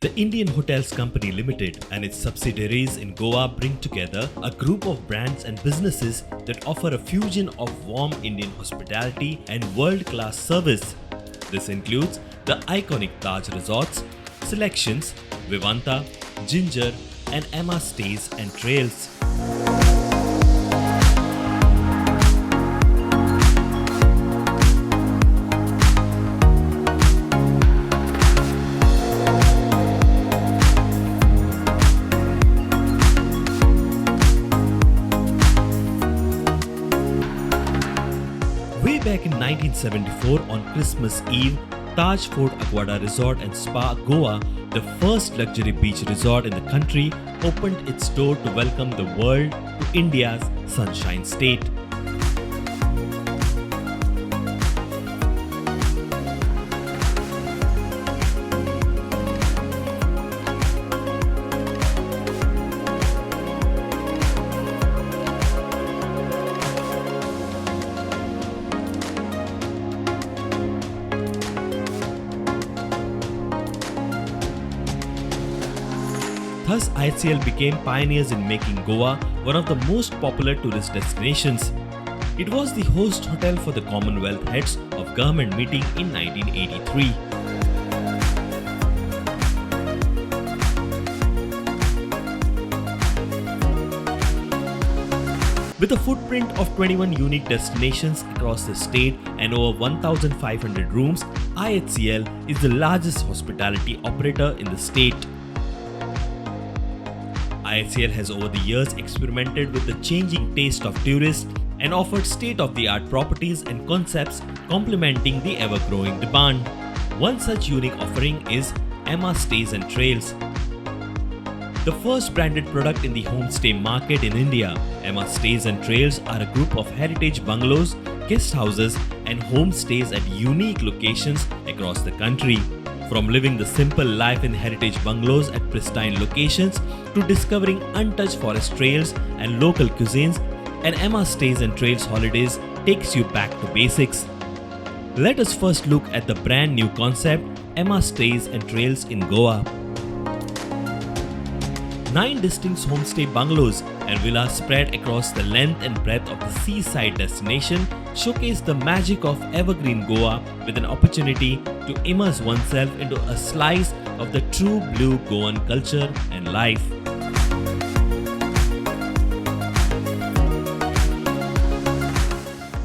The Indian Hotels Company Limited and its subsidiaries in Goa bring together a group of brands and businesses that offer a fusion of warm Indian hospitality and world-class service. This includes the iconic Taj Resorts, Selections, Vivanta, Ginger, and Emma Stays and Trails. Way back in 1974 on Christmas Eve, Taj Fort Aguada Resort and Spa Goa, the first luxury beach resort in the country, opened its door to welcome the world to India's Sunshine State. Thus, IHCL became pioneers in making Goa one of the most popular tourist destinations. It was the host hotel for the Commonwealth Heads of Government meeting in 1983. With a footprint of 21 unique destinations across the state and over 1,500 rooms, IHCL is the largest hospitality operator in the state. IHCL has over the years experimented with the changing taste of tourists and offered state-of-the-art properties and concepts complementing the ever-growing demand. One such unique offering is Emma Stays and Trails. The first branded product in the homestay market in India, Emma Stays and Trails are a group of heritage bungalows, guest houses and homestays at unique locations across the country. From living the simple life in heritage bungalows at pristine locations to discovering untouched forest trails and local cuisines, an Emma Stays and Trails holidays takes you back to basics. Let us first look at the brand new concept, Emma Stays and Trails in Goa. 9 distinct homestay bungalows and villas spread across the length and breadth of the seaside destination showcase the magic of evergreen Goa with an opportunity to immerse oneself into a slice of the true blue Goan culture and life.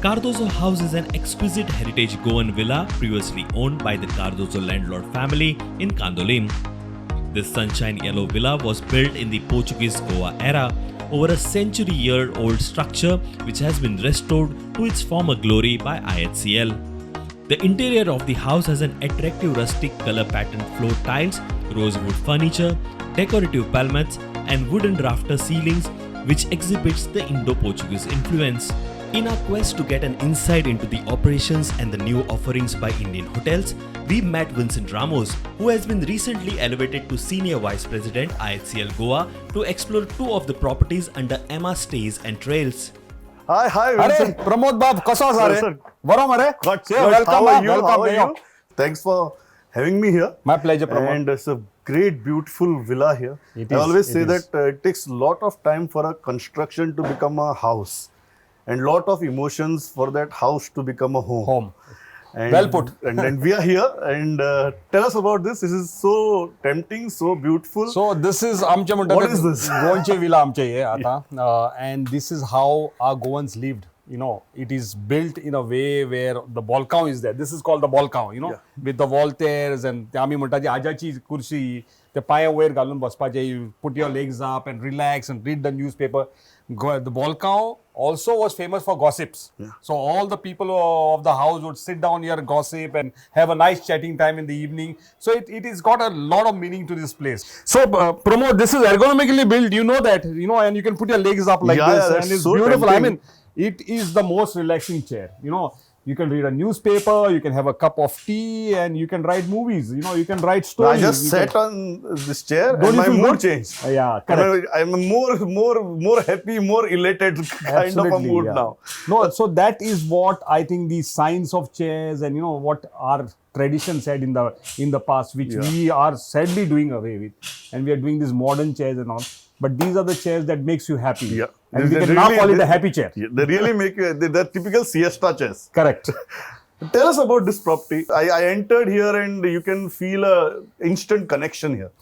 Cardoso House is an exquisite heritage Goan villa previously owned by the Cardoso landlord family in Candolim. This sunshine yellow villa was built in the Portuguese Goa era, over a century-year-old structure which has been restored to its former glory by IHCL. The interior of the house has an attractive rustic color patterned floor tiles, rosewood furniture, decorative palmettes and wooden rafter ceilings which exhibits the Indo-Portuguese influence. In our quest to get an insight into the operations and the new offerings by Indian hotels, we met Vincent Ramos, who has been recently elevated to Senior Vice President IHCL-Goa to explore 2 of the properties under Emma Stays and Trails. Hi, Vincent. अरे प्रमोद बाब कसो आसा रे? Sir. बरो मरे? How are you? Thanks for having me here. My pleasure, Pramod. And it's a great, beautiful villa here. I always say that it takes a lot of time for a construction to become a house, and lot of emotions for that house to become a home. And, Well put. and we are here. And tell us about this. This is so tempting, so beautiful. So this is आमचे म्हणतात What is this? गोवनचे villa आमचे हे आता and this is how our Goans lived. You know, it is built in a way where the balcony is there. This is called the balcony, you know, with the wall tears and ते आम्ही म्हणतात जी आजाची कुर्सी ते पाया वयर घालून बसपाचे. You put your legs up and relax and read the newspaper. The balcony also was famous for gossips. So all the people of the house would sit down here, gossip and have a nice chatting time in the evening. So it has got a lot of meaning to this place. So Pramod, this is ergonomically built. You know that, you know, and you can put your legs up like this, that's and it's so beautiful. tempting. I mean, it is the most relaxing chair. You know, You can read a newspaper, you can have a cup of tea, and you can write movies. You can write stories. I just sat on this chair Don't and you my feel mood good? changed. Yeah, correct. I'm a more happy, more elated kind of a mood now. No, so that is what I think the science of chairs and what our tradition said in the past, which we are sadly doing away with, and we are doing these modern chairs and all. But these are the chairs that makes you happy. Yeah. And we can now call it a happy chair. They really make you, they're typical siesta chairs. Correct. Tell us about this property. I entered here and you can feel a instant connection here.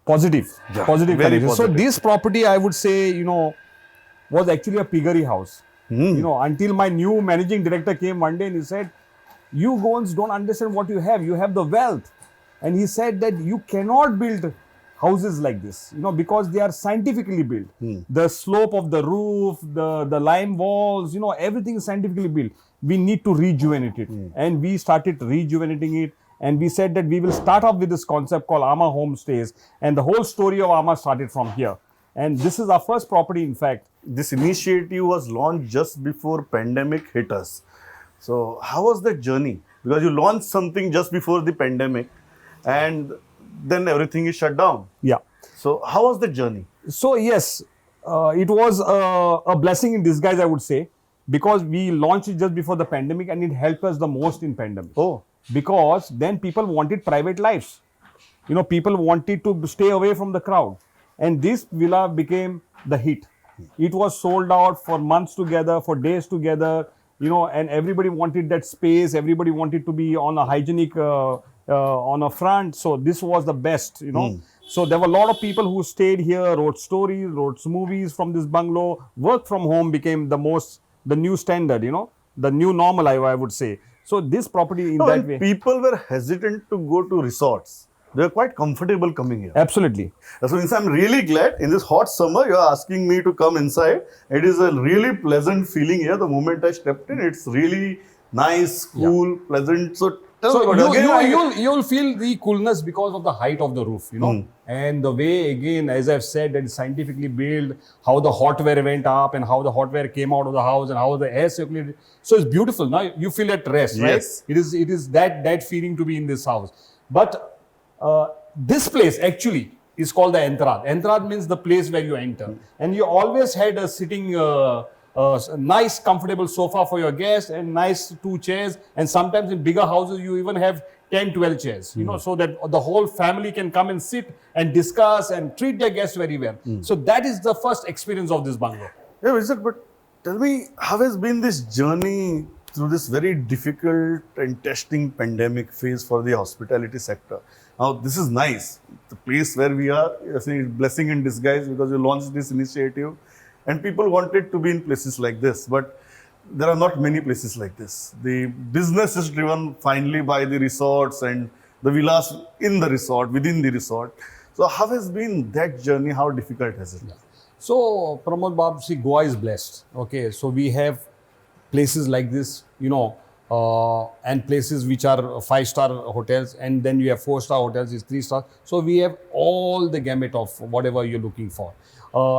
Positive very connection. So positive. this property, I would say, was actually a piggery house. Until my new managing director came one day and he said, you Goans don't understand what you have. You have the wealth. And he said that you cannot build houses like this, because they are scientifically built. The slope of the roof, the lime walls, everything is scientifically built. We need to rejuvenate it. And we started rejuvenating it. And we said that we will start off with this concept called Ama Homestays. And the whole story of Ama started from here. And this is our first property, in fact. This initiative was launched just before pandemic hit us. So how was that journey? Because you launched something just before the pandemic and then everything is shut down. Yeah. So how was the journey? So yes, it was a blessing in disguise, I would say, because we launched it just before the pandemic and it helped us the most in pandemic. Oh. Because then people wanted private lives. People wanted to stay away from the crowd. And this villa became the hit. It was sold out for months together, for days together, and everybody wanted that space. Everybody wanted to be on a hygienic, on a front. So this was the best, So there were a lot of people who stayed here, wrote stories, wrote movies from this bungalow. Work from home became the new standard, the new normal, I would say. So this property in that way. People were hesitant to go to resorts. They were quite comfortable coming here. Absolutely. So I'm really glad in this hot summer you are asking me to come inside. It is a really pleasant feeling here. The moment I stepped in, it's really nice, cool, pleasant. So tell me about it. You'll feel the coolness because of the height of the roof, and the way, again, as I've said, that is scientifically built, how the hot air went up and how the hot air came out of the house and how the air circulated. So it's beautiful. Now you feel at rest, Yes. right? It is that feeling to be in this house. But this place actually is called the Entrad. Entrad means the place where you enter. And you always had a sitting, nice, comfortable sofa for your guests and nice 2 chairs. And sometimes in bigger houses, you even have 10, 12 chairs, so that the whole family can come and sit and discuss and treat their guests very well. So that is the first experience of this bungalow. Yeah, Vincent, but tell me, how has been this journey through this very difficult and testing pandemic phase for the hospitality sector? Now, this is nice. The place where we are, I think, blessing in disguise because you launched this initiative and people wanted to be in places like this. But there are not many places like this. The business is driven finally by the resorts and the villas in the resort, within the resort. So how has been that journey? How difficult has it been? So, Pramod Bab, see, Goa is blessed. Okay, so we have places like this, and places which are 5-star hotels, and then you have 4-star hotels, is 3-star. So we have all the gamut of whatever you're looking for.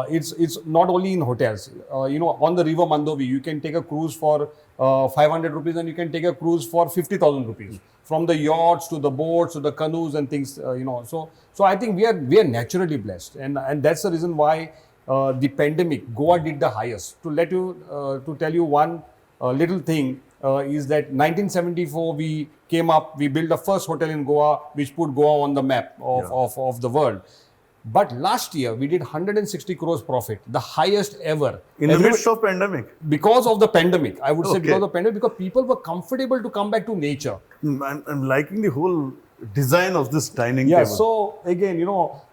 It's not only in hotels. On the River Mandovi, you can take a cruise for 500 rupees and you can take a cruise for 50,000 rupees. From the yachts to the boats to the canoes and things, So I think we are naturally blessed, and that's the reason why the pandemic, Goa did the highest. To tell you one little thing is that 1974 we came up, we built the first hotel in Goa, which put Goa on the map of the world. But last year we did 160 crores profit, the highest ever. In the midst of pandemic? Because of the pandemic, I would say because of the pandemic, because people were comfortable to come back to nature. I'm liking the whole design of this dining table. Yeah, so again,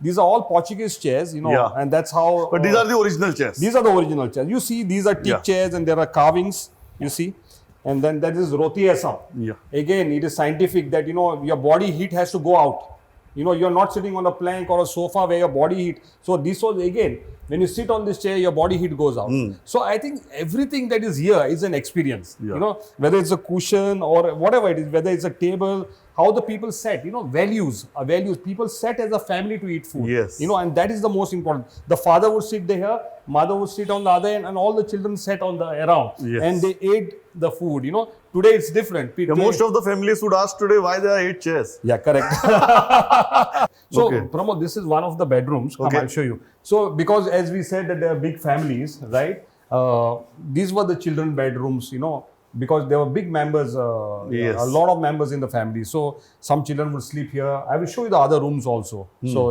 these are all Portuguese chairs, and that's how... But these are the original chairs. These are the original chairs. You see, these are teak chairs and there are carvings, you see. And then that is roti Assam. Yeah. Again, it is scientific that, your body heat has to go out. You're not sitting on a plank or a sofa where your body heat. So this was, again, when you sit on this chair, your body heat goes out. So I think everything that is here is an experience. Yeah. Whether it's a cushion or whatever it is, whether it's a table, how the people sat, values. People sat as a family to eat food. Yes. And that is the most important. The father would sit there, mother would sit on the other end, and all the children sat on the around. Yes. And they ate the food. Today it's different. Most of the families would ask today why there are 8 chairs. Yeah, correct. So, Okay. Pramod, this is one of the bedrooms. Come, Okay. I'll show you. So, because as we said that there are big families, right? These were the children bedrooms, because there were big members, Yes. a lot of members in the family. So, some children would sleep here. I will show you the other rooms also. So,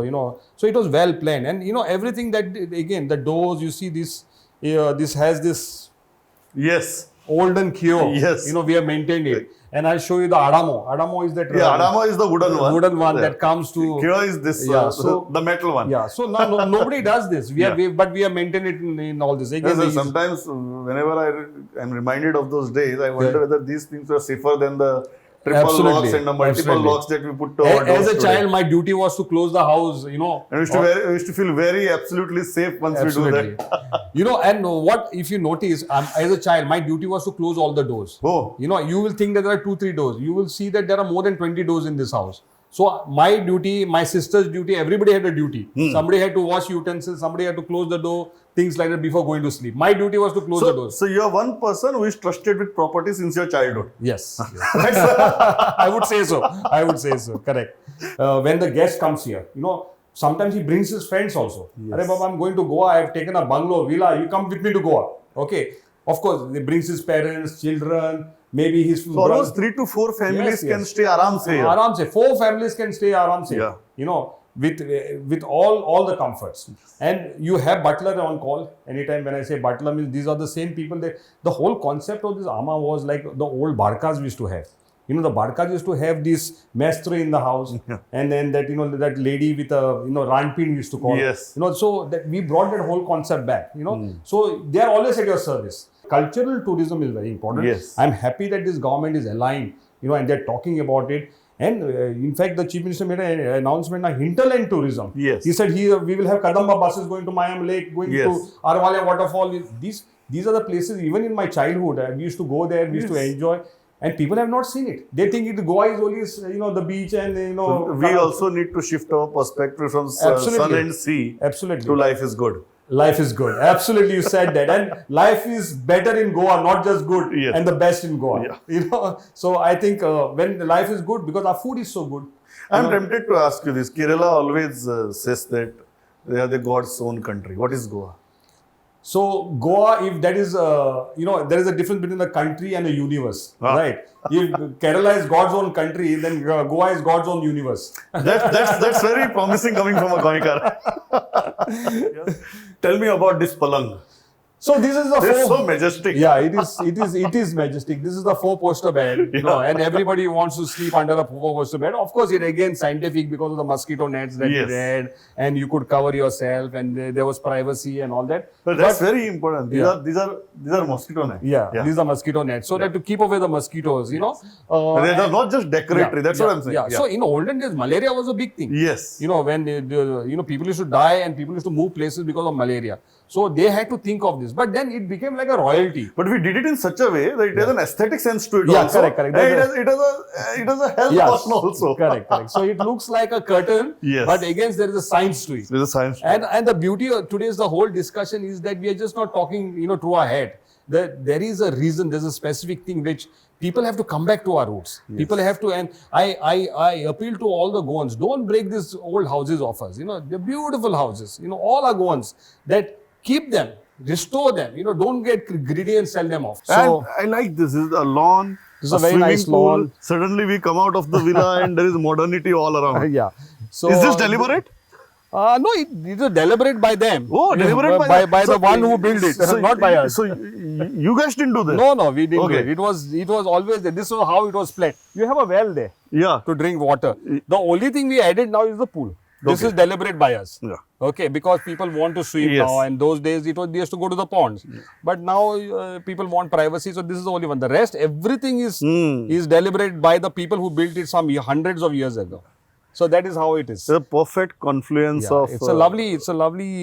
so it was well planned. And, everything that, again, the doors, you see this, this has this Yes. olden kyo. Yes. We have maintained it. And I'll show you the Adamo. Adamo is that Adama is the wooden one. wooden one Yeah. that comes to. Here is this, the metal one. Yeah, so nobody does this. But we have maintained it in all this. Again, Yes, sometimes whenever I'm reminded of those days, I wonder whether these things were safer than the triple locks and the multiple locks that we put to our doors as a today. child, my duty was to close the house, And we used to feel very absolutely safe once we do that. And what if you notice, as a child, my duty was to close all the doors. Oh. You will think that there are 2-3 doors. You will see that there are more than 20 doors in this house. So my duty, my sister's duty, everybody had a duty. Somebody had to wash utensils, somebody had to close the door, things like that before going to sleep. My duty was to close the doors. So you are one person who is trusted with property since your childhood. Yes. I would say so. Correct. When the guest comes here, sometimes he brings his friends also. Yes. Baba, I'm going to Goa. I have taken a bungalow, villa. You come with me to Goa. Okay. Of course, he brings his parents, children, maybe his So almost 3 to 4 families can stay aram se here. Aram se. 4 families can stay aram se. Yeah. With all the comforts. And you have butler on call. Anytime when I say butler, means these are the same people that the whole concept of this ama was like the old barkas we used to have. The barkas used to have this maestro in the house, and then that that lady with a ranpin we used to call. Yes. So that we brought that whole concept back. So they are always at your service. Cultural tourism is very important. Yes. I'm happy that this government is aligned, and they're talking about it. And in fact, the Chief Minister made an announcement on hinterland tourism. Yes. He said we will have Kadamba buses going to Mayam Lake, going to Arwale waterfall. These are the places, even in my childhood, we used to go there, we used to enjoy. And people have not seen it. They think Goa is only the beach and So we also need to shift our perspective from sun and sea to life is good. Life is good. Absolutely, you said that. And life is better in Goa, not just good and the best in Goa. Yeah. So I think when life is good, because our food is so good. I'm tempted to ask you this. Kerala always says that they are the God's own country. What is Goa? So Goa, if that is, there is a difference between a country and a universe, right? If Kerala is God's own country, then Goa is God's own universe. That's very promising coming from a Konkani. Tell me about this palang. So this is the It's so majestic. Yeah, it is majestic. This is the 4-poster bed, and everybody wants to sleep under a 4-poster bed. Of course, it again scientific because of the mosquito nets that we had, and you could cover yourself, and there was privacy and all that. But that's very important. These are mosquito nets. Yeah, these are mosquito nets, so that to keep away the mosquitoes, They are not just decoratory. That's what I'm saying. Yeah. So in olden days, malaria was a big thing. Yes. When people used to die and people used to move places because of malaria. So they had to think of this, but then it became like a royalty. But we did it in such a way that it has an aesthetic sense to it Yeah, also. correct. And it has a health button also. Correct. So it looks like a curtain, but again there is a science to it. There's a science. And the beauty of today's the whole discussion is that we are just not talking through our head. There is a reason, there's a specific thing which people have to come back to our roots. People have to, and I appeal to all the Goans, don't break these old houses of us. They're beautiful houses. All our Goans, that keep them, restore them. Don't get greedy and sell them off. So and I like this. This is a lawn. This is a very nice lawn. Suddenly we come out of the villa and there is modernity all around. So is this deliberate? No, it is deliberate by them. Oh, deliberate by the one who built it, not by us. So you guys didn't do this? No, we didn't do it. It was always there. This was how it was planned. You have a well there to drink water. The only thing we added now is the pool. This is deliberate by us. Okay, because people want to swim now, and those days they used to go to the ponds. But now people want privacy, so this is the only one. The rest, everything is deliberate by the people who built it some hundreds of years ago. So that is how it is. It's a perfect confluence of it's a lovely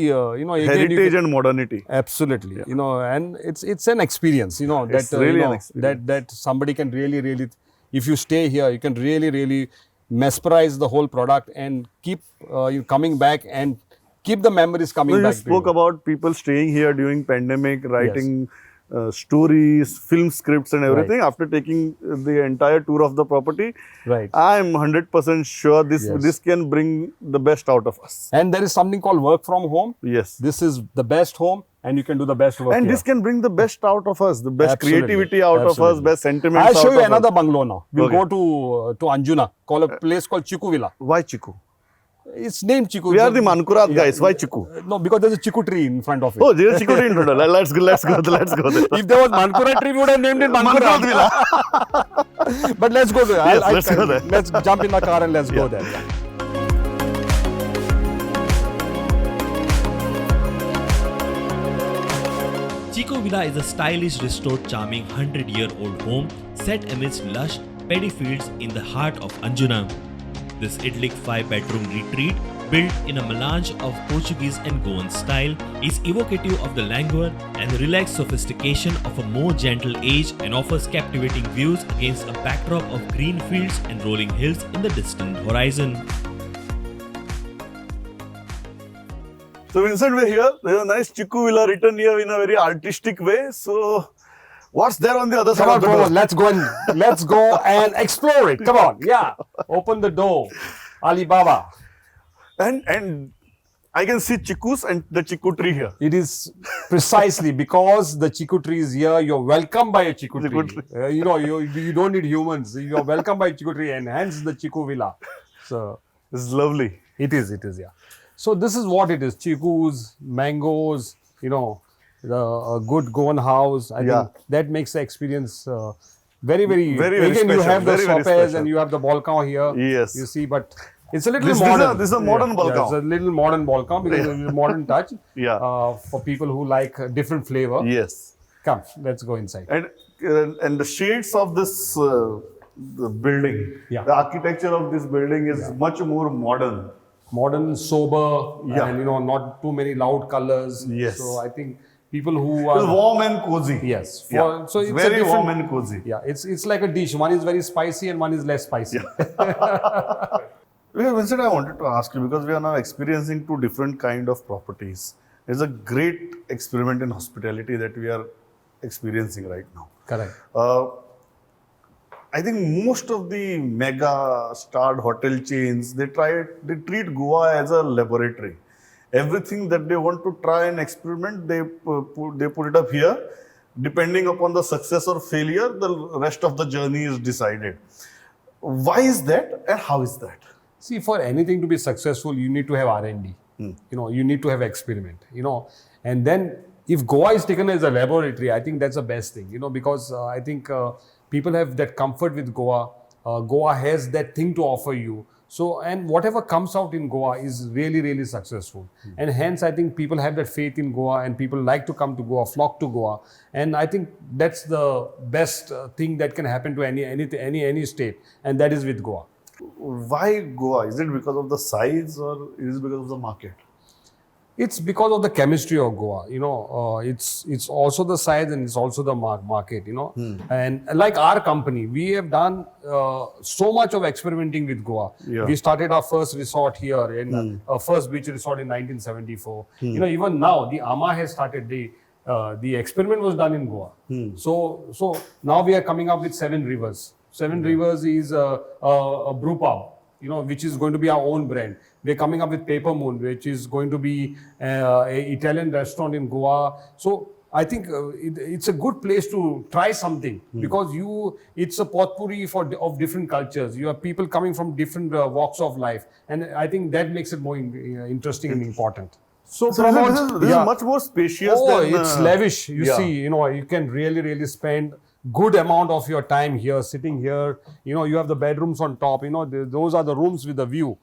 heritage and modernity. Absolutely, and it's an experience. That really an experience. that somebody can really if you stay here, you can really mesmerize the whole product and keep you coming back and keep the memories coming So you back. spoke about people staying here during pandemic, writing stories, film scripts and everything. After taking the entire tour of the property, Right. I'm 100% sure this Yes. this can bring the best out of us. And there is something called work from home. Yes. This is the best home, and you can do the best work And here. this can bring the best out of us, the best Absolutely. creativity out of us, Absolutely. best sentiments I'll show out you of another us. bungalow now. We'll Okay. go to Anjuna, call a place called Chiku Villa. Why Chiku? It's named Chiku. We are the Mankurat guys. Why Chiku? No, because there's a Chiku tree in front of it. Oh, there's Chiku tree in front of it. Let's go there. If there was Mankura tree, we would have named it Mankurat Mankura. Villa. But let's go there. Yes, let's go there. Let's jump in the car and let's go there. Chiku Villa is a stylish, restored, charming 100-year-old home set amidst lush paddy fields in the heart of Anjuna. This idyllic 5-bedroom retreat, built in a melange of Portuguese and Goan style, is evocative of the languor and relaxed sophistication of a more gentle age and offers captivating views against a backdrop of green fields and rolling hills in the distant horizon. So Vincent, we're here. There's a nice Chiku Villa written here in a very artistic way. So what's there on the other side Come on, of the Pramod, door? let's go and explore it. Come on, yeah. Open the door, Alibaba. And I can see Chikus and the Chiku tree here. It is precisely because the Chiku tree is here. You're welcomed by a Chiku Chiku tree. You don't need humans. You're welcomed by a Chiku tree, and hence the Chiku Villa. So This is lovely. it is, yeah. So this is what it is: Chikus, mangoes. A good Goan house. I think that makes the experience very Very Again, you special, have the very sopes special. and you have the balcon here. Yes. You see, but it's a little This is modern. this is a modern balcony. It's a little modern balcon because it's a modern touch. Yeah. For people who like a different flavor. Yes. Come, let's go inside. And the shades of this the building, the architecture of this building is much more modern. Modern, sober, and not too many loud colors. Yes. So I think people who It's are warm and cozy. yes. So it's a very different- warm and cozy. Yeah, it's like a dish. One is very spicy and one is less spicy. Vincent, I wanted to ask you because we are now experiencing two different kind of properties. It's a great experiment in hospitality that we are experiencing right now. Correct. I think most of the mega starred hotel chains, they treat Goa as a laboratory. Everything that they want to try and experiment, they put it up here. Depending upon the success or failure, the rest of the journey is decided. Why is that and how is that? See, for anything to be successful, you need to have R&D. You need to have experiment. And then if Goa is taken as a laboratory, I think that's the best thing. Because I think people have that comfort with Goa. Goa has that thing to offer you. So, and whatever comes out in Goa is really successful. And hence, I think people have that faith in Goa and people like to come to Goa, flock to Goa. And I think that's the best thing that can happen to any state. And that is with Goa. Why Goa? Is it because of the size or is it because of the market? It's because of the chemistry of Goa. It's also the size and it's also the market. And like our company, we have done so much of experimenting with Goa. Yeah. We started our first resort here in our first beach resort in 1974. Even now the AMA has started the experiment was done in Goa. So now we are coming up with 7 Rivers. 7 Rivers is a brew pub. Which is going to be our own brand. We're coming up with Paper Moon, which is going to be an Italian restaurant in Goa. So I think it's a good place to try something because it's a potpourri of different cultures. You have people coming from different walks of life, and I think that makes it more interesting and important. So Pramod, this is much more spacious than... it's lavish. You see, you can really spend good amount of your time here, sitting here. You have the bedrooms on top. Those are the rooms with the view.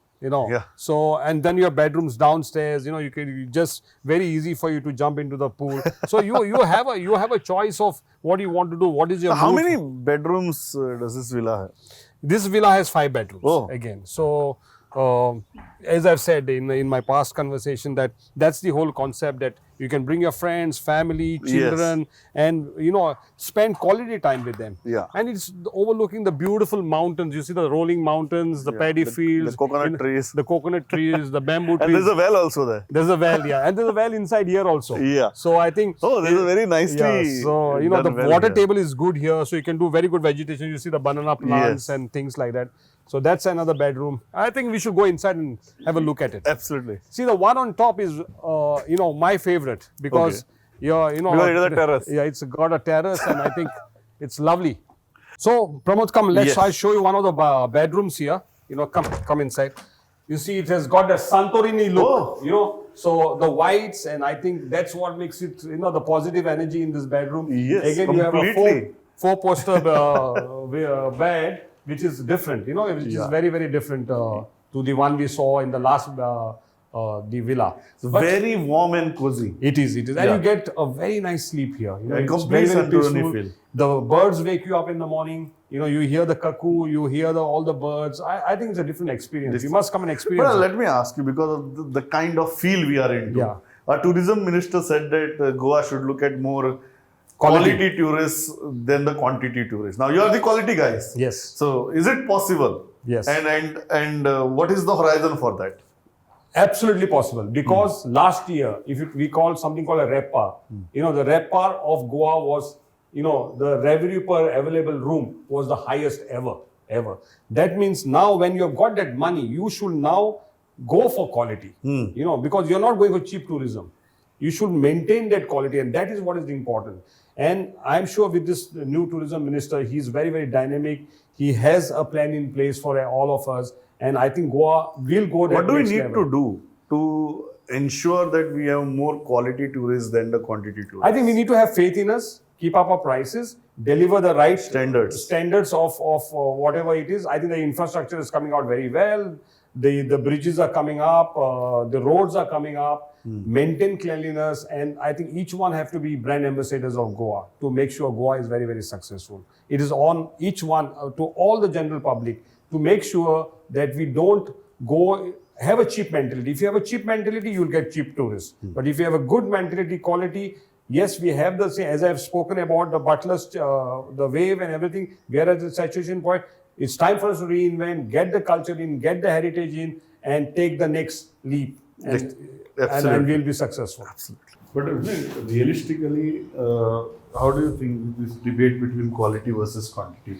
So, and then your bedrooms downstairs. You can just very easy for you to jump into the pool. So you have a choice of what you want to do. What is your How mood? many bedrooms does this villa have? This villa has 5 bedrooms again. So, as I've said in my past conversation, that's the whole concept that You can bring your friends, family, children, and spend quality time with them. Yeah. And it's overlooking the beautiful mountains. You see the rolling mountains, the paddy fields, the coconut trees, the bamboo trees. and there's a well also there. There's a well, yeah, and there's a well inside here also. Yeah. So I think. Oh, there's a very nicely. Yeah, so the well water here. table is good here, so you can do very good vegetation. You see the banana plants and things like that. So that's another bedroom. I think we should go inside and have a look at it. Absolutely. See, the one on top is, my favorite because because it is a terrace. Yeah, it's got a terrace, and I think it's lovely. So Pramod, come. I'll show you one of the bedrooms here. Come inside. You see, it has got a Santorini look. So the whites, and I think that's what makes it, the positive energy in this bedroom. Yes, Again, completely. you have a four-poster bed, which is different, which is very, very different to the one we saw in the last the villa. But very warm and cozy. It is. And you get a very nice sleep here. A It's complete very, very Santorini peaceful. feel. The birds wake you up in the morning. You hear the cuckoo, you hear all the birds. I think it's a different experience. You must come and experience But it. let me ask you, because of the kind of feel we are into. Yeah. Our tourism minister said that Goa should look at more quality tourists than the quantity tourists. Now, you are the quality guys. Yes. So, is it possible? Yes. And what is the horizon for that? Absolutely possible, because last year, we call something called a RevPAR. The RevPAR of Goa was, the revenue per available room was the highest ever. That means now when you have got that money, you should now go for quality, because you're not going for cheap tourism. You should maintain that quality, and that is what is important. And I'm sure with this new tourism minister, he's very, very dynamic. He has a plan in place for all of us. And I think Goa will go that What do we next need level. to do to ensure that we have more quality tourists than the quantity tourists? I think we need to have faith in us, keep up our prices, deliver the right standards of whatever it is. I think the infrastructure is coming out very well. The bridges are coming up, the roads are coming up, maintain cleanliness, and I think each one have to be brand ambassadors of Goa to make sure Goa is very, very successful. It is on each one, to all the general public, to make sure that we don't have a cheap mentality. If you have a cheap mentality, you'll get cheap tourists. But if you have a good mentality, quality, yes, we have the same, as I've spoken about the butlers, the wave and everything, we are at the saturation point. It's time for us to reinvent, get the culture in, get the heritage in, and take the next leap. And we'll be successful. Absolutely. But realistically, how do you think this debate between quality versus quantity?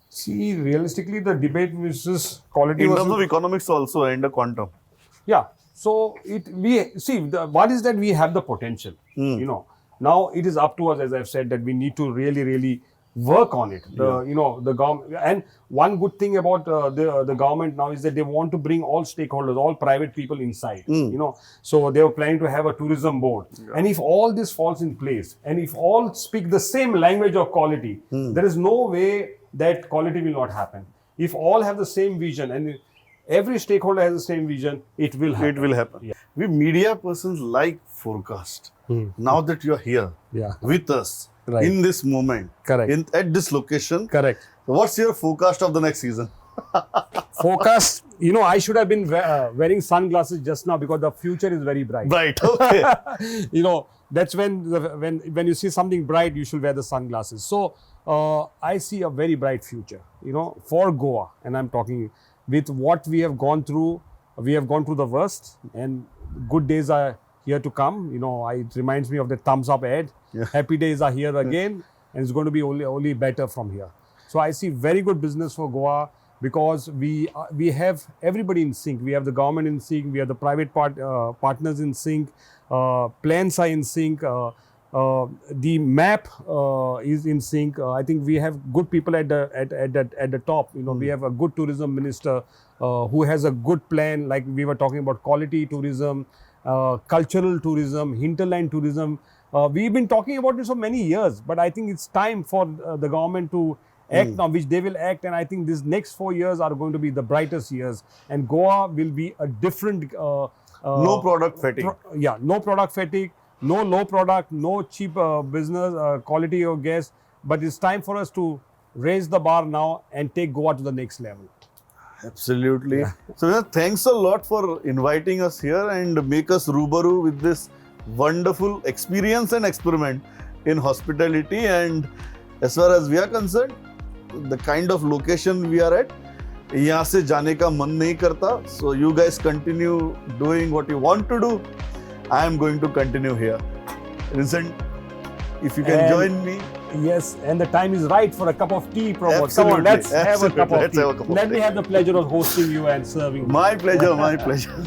See, realistically, the debate versus quality In versus... terms of economics also and the quantum. Yeah. So, what is that we have the potential, Now, it is up to us, as I've said, that we need to really, really work on it. The government, and one good thing about the government now is that they want to bring all stakeholders, all private people inside. So they were planning to have a tourism board, and if all this falls in place, and if all speak the same language of quality, there is no way that quality will not happen. If all have the same vision and every stakeholder has the same vision, it will happen. It will happen. Yeah. We media persons like forecast. Now that you're here with us in this moment, at this location, what's your forecast of the next season? Forecast, I should have been wearing sunglasses just now because the future is very bright. Bright, okay. That's when you see something bright, you should wear the sunglasses. So I see a very bright future, for Goa. And I'm talking with what we have gone through. We have gone through the worst, and good days are here to come. It reminds me of the thumbs up ad. Happy days are here again, and it's going to be only better from here. So I see very good business for Goa, because we have everybody in sync. We have the government in sync. We have the private partners in sync. Plans are in sync. The map is in sync. I think we have good people at the top. We have a good tourism minister who has a good plan. Like we were talking about quality tourism, cultural tourism, hinterland tourism. We've been talking about this for many years, but I think it's time for the government to act now, which they will act. And I think these next 4 years are going to be the brightest years, and Goa will be a different. No product fatigue. No product fatigue. No low product, no cheap business, quality of guests. But it's time for us to raise the bar now and take Goa to the next level. Absolutely. So thanks a lot for inviting us here and make us rubaru with this wonderful experience and experiment in hospitality. And as far as we are concerned, the kind of location we are at, यहाँ से जाने का मन नहीं करता. So you guys continue doing what you want to do. I am going to continue here. Vincent, if you can join me. Yes, and the time is right for a cup of tea, Pramod. Absolutely, Come on, let's have a absolutely. cup of Let's tea. have a cup of Let me tea. have the pleasure of hosting you and serving you. My pleasure, my pleasure.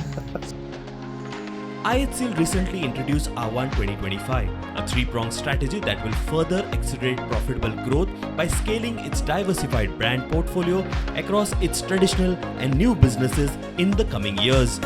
IHCL recently introduced R1 2025, a three-pronged strategy that will further accelerate profitable growth by scaling its diversified brand portfolio across its traditional and new businesses in the coming years.